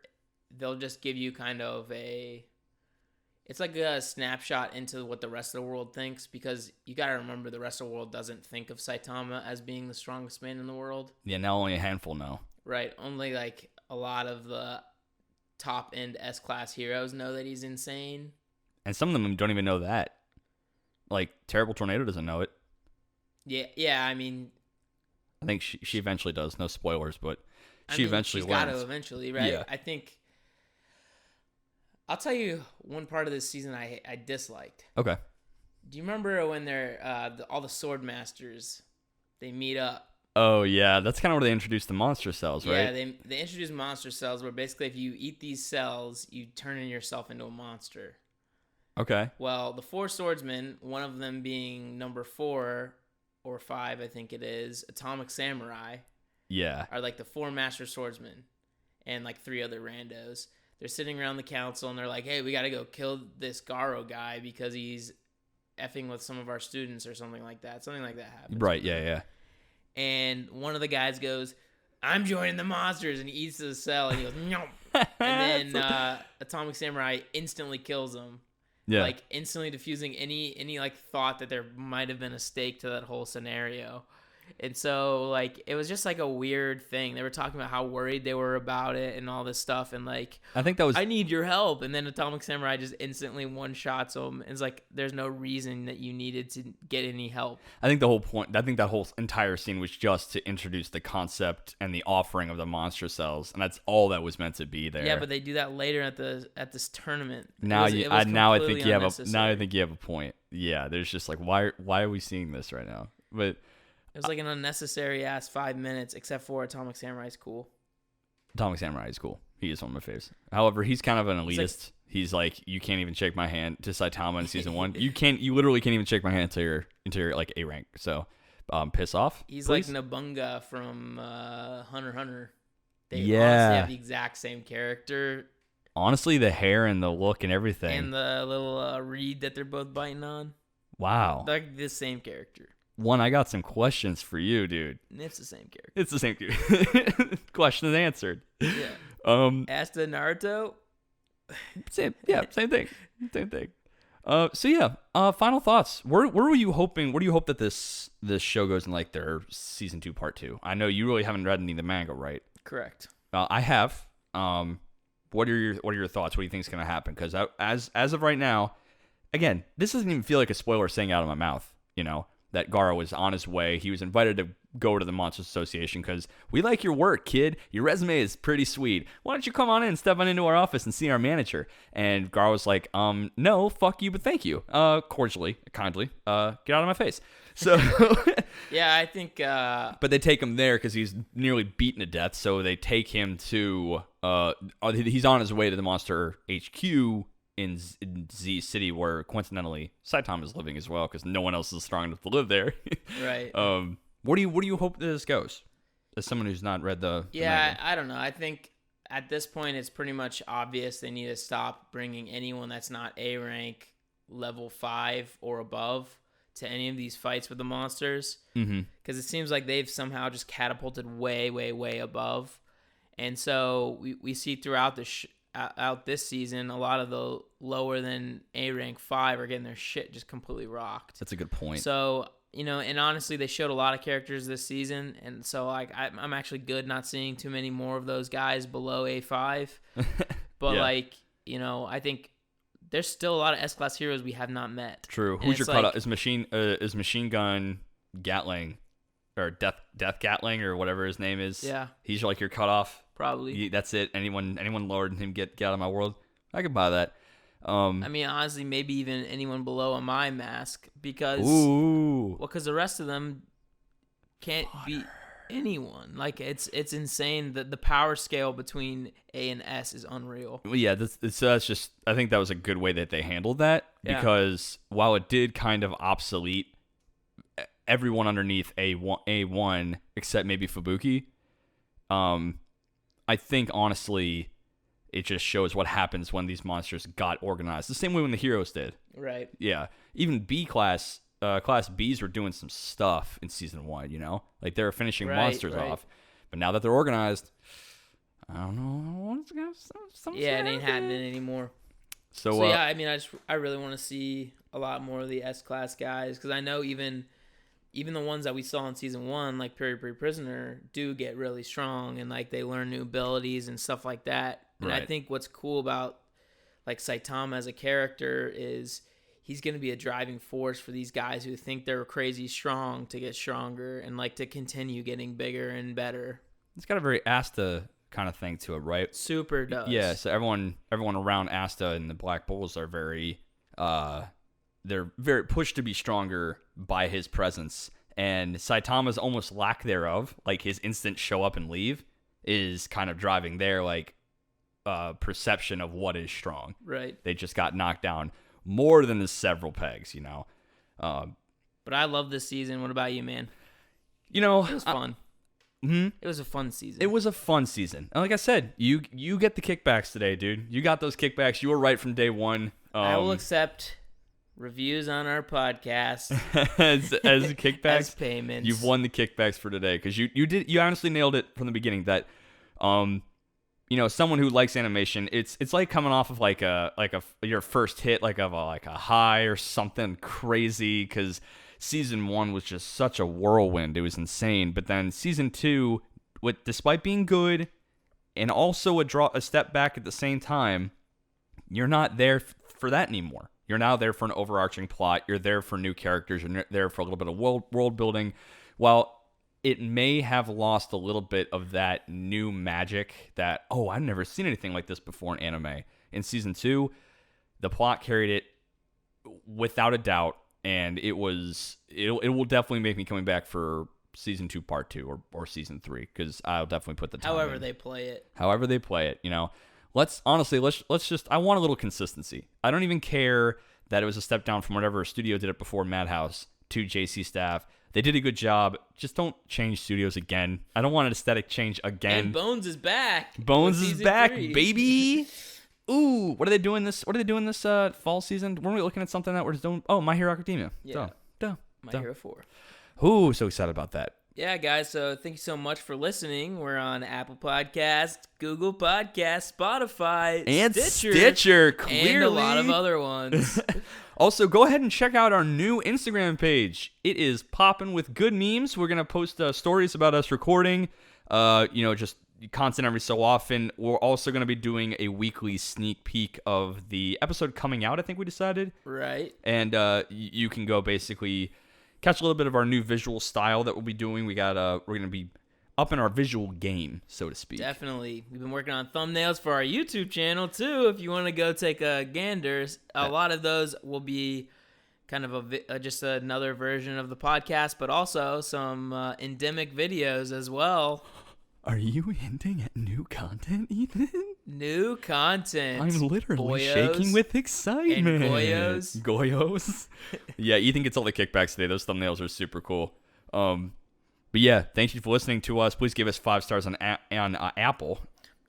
they'll just give you kind of it's like a snapshot into what the rest of the world thinks, because you got to remember the rest of the world doesn't think of Saitama as being the strongest man in the world. Yeah, now only a handful know. Right. Only like a lot of the top end S-class heroes know that he's insane. And some of them don't even know that. Like, Terrible Tornado doesn't know it. Yeah. I mean, I think she eventually does. No spoilers, but she's eventually learns. Got to eventually, right? Yeah. I think I'll tell you one part of this season I disliked. Okay. Do you remember when they're all the sword masters, they meet up? Oh yeah, that's kind of where they introduced the monster cells, right? Yeah, they introduced monster cells where basically if you eat these cells, you turn yourself into a monster. Okay. Well, the 4 swordsmen, one of them being number 4 or 5, I think it is, Atomic Samurai. Yeah. Are like the 4 master swordsmen and like 3 other randos. They're sitting around the council and they're like, hey, we got to go kill this Garo guy because he's effing with some of our students or something like that. Something like that happens. Right, yeah. And one of the guys goes, I'm joining the monsters, and he eats the cell and he goes, no. And then Atomic Samurai instantly kills him. Yeah. Like instantly diffusing any like thought that there might have been a stake to that whole scenario. And so like it was just like a weird thing. They were talking about how worried they were about it and all this stuff, and like I think that was I need your help, and then Atomic Samurai just instantly one-shots him. It's like there's no reason that you needed to get any help. I think the whole point, I think that whole entire scene was just to introduce the concept and the offering of the monster cells, and that's all that was meant to be there. Yeah, but they do that later at this tournament. Now I think you have a point. Yeah, there's just like why are we seeing this right now? But it was like an unnecessary ass 5 minutes, except for Atomic Samurai's cool. Atomic Samurai is cool. He is one of my faves. However, he's kind of an elitist. He's like, you can't even shake my hand to Saitama in season 1. You literally can't even shake my hand until you're like A rank. So, piss off. He's please. like Nabunga from Hunter x Hunter. They yeah. honestly have the exact same character. Honestly, the hair and the look and everything. And the little reed that they're both biting on. Wow. They're the same character. I got some questions for you, dude. It's the same character. It's the same character. Question answered. Yeah. Ask the Naruto. Same thing. So yeah. Final thoughts. Where were you hoping? Where do you hope that this show goes in like their season 2 part 2? I know you really haven't read any of the manga, right? Correct. I have. What are your thoughts? What do you think is going to happen? Because as of right now, again, this doesn't even feel like a spoiler saying out of my mouth. You know that Garo was on his way. He was invited to go to the Monsters Association because we like your work, kid. Your resume is pretty sweet. Why don't you come on in, step on into our office and see our manager? And Garo was like, no, fuck you, but thank you. Kindly, get out of my face. So yeah, I think. But they take him there because he's nearly beaten to death. So they take him to. He's on his way to the Monster HQ in Z City, where coincidentally Saitama is living as well, because no one else is strong enough to live there. Right. What do you hope this goes? As someone who's not read the manga. I don't know. I think at this point it's pretty much obvious they need to stop bringing anyone that's not A rank, level 5 or above to any of these fights with the monsters. Because it seems like they've somehow just catapulted way, way, way above. And so we see throughout out this season, a lot of the lower than A rank 5 are getting their shit just completely rocked. That's a good point. So, and honestly, they showed a lot of characters this season, and so like I'm actually good not seeing too many more of those guys below A5. But yeah. like I think there's still a lot of S-Class heroes we have not met. True. And Who's your it's cutoff? Is Machine Gun Gatling or Death Gatling or whatever his name is? Yeah. He's like your cutoff? Probably. That's it? Anyone lower than him get out of my world? I could buy that. I mean, honestly, maybe even anyone below a My Mask because the rest of them can't beat anyone. Like it's insane that the power scale between A and S is unreal. Well, yeah, that's just. I think that was a good way that they handled that because while it did kind of obsolete everyone underneath A1 except maybe Fubuki, I think honestly it just shows what happens when these monsters got organized. The same way when the heroes did. Right. Yeah. Even B class. Class Bs were doing some stuff in season 1, like they were finishing monsters off, but now that they're organized, I don't know. It ain't happening anymore. So yeah, I mean, I really want to see a lot more of the S-Class guys because I know even the ones that we saw in season 1, like Puri Prisoner, do get really strong and like they learn new abilities and stuff like that. And I think what's cool about like Saitama as a character is he's going to be a driving force for these guys who think they're crazy strong to get stronger and like to continue getting bigger and better. It's got a very Asta kind of thing to it, right? Super does. Yeah, so everyone around Asta and the Black Bulls are very they're very pushed to be stronger by his presence, and Saitama's almost lack thereof, like his instant show up and leave, is kind of driving their like perception of what is strong. Right. They just got knocked down more than the several pegs, But I love this season. What about you, man? It was fun. It was a fun season. It was a fun season. And like I said, you get the kickbacks today, dude. You got those kickbacks. You were right from day one. I will accept reviews on our podcast as kickbacks, as payments. You've won the kickbacks for today because you honestly nailed it from the beginning. That someone who likes animation, it's like coming off of your first hit, like of a high or something crazy, because season 1 was just such a whirlwind. It was insane. But then season 2, despite being good and also a step back at the same time, you're not there for that anymore. You're now there for an overarching plot. You're there for new characters. You're there for a little bit of world building. While it may have lost a little bit of that new magic that, I've never seen anything like this before in anime. In season 2, the plot carried it without a doubt, and it will definitely make me coming back for season 2 part 2 or season 3, because I'll definitely put the time however in. they play it. However they play it, Let's just, I want a little consistency. I don't even care that it was a step down from whatever studio did it before, Madhouse, to JC staff. They did a good job. Just don't change studios again. I don't want an aesthetic change again. And Bones is back. Bones is back, baby. Ooh, what are they doing this fall season? Weren't we looking at something that we're just doing? Oh, My Hero Academia. Yeah. Duh. My Hero 4. Ooh, so excited about that. Yeah, guys, so thank you so much for listening. We're on Apple Podcasts, Google Podcasts, Spotify, and Stitcher, clearly. And a lot of other ones. Also, go ahead and check out our new Instagram page. It is popping with good memes. We're going to post stories about us recording, just content every so often. We're also going to be doing a weekly sneak peek of the episode coming out, I think we decided. Right. And you can go basically catch a little bit of our new visual style that we'll be doing. We're going to be up in our visual game, so to speak. Definitely. We've been working on thumbnails for our YouTube channel, too. If you want to go take a gander, a lot of those will be kind of just another version of the podcast, but also some endemic videos as well. Are you hinting at new content, Ethan? New content. I'm literally shaking with excitement. And Goyos. Goyos. Yeah, Ethan gets all the kickbacks today. Those thumbnails are super cool. But yeah, thank you for listening to us. Please give us 5 stars on Apple.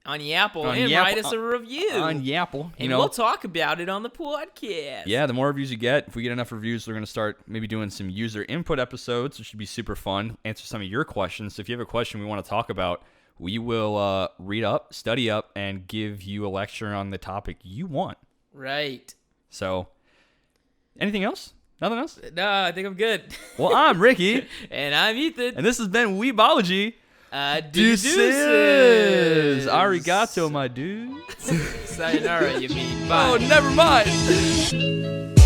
On Yapple, and write us a review. On Yapple. And we'll talk about it on the podcast. Yeah, the more reviews you get, if we get enough reviews, we're going to start maybe doing some user input episodes, which should be super fun. Answer some of your questions. So if you have a question we want to talk about, we will read up, study up, and give you a lecture on the topic you want. Right. So, anything else? Nothing else? No, I think I'm good. Well, I'm Ricky. And I'm Ethan. And this has been Weebology. Deuces. Arigato, my dude. Sayonara, you mean. Bye. Oh, never mind.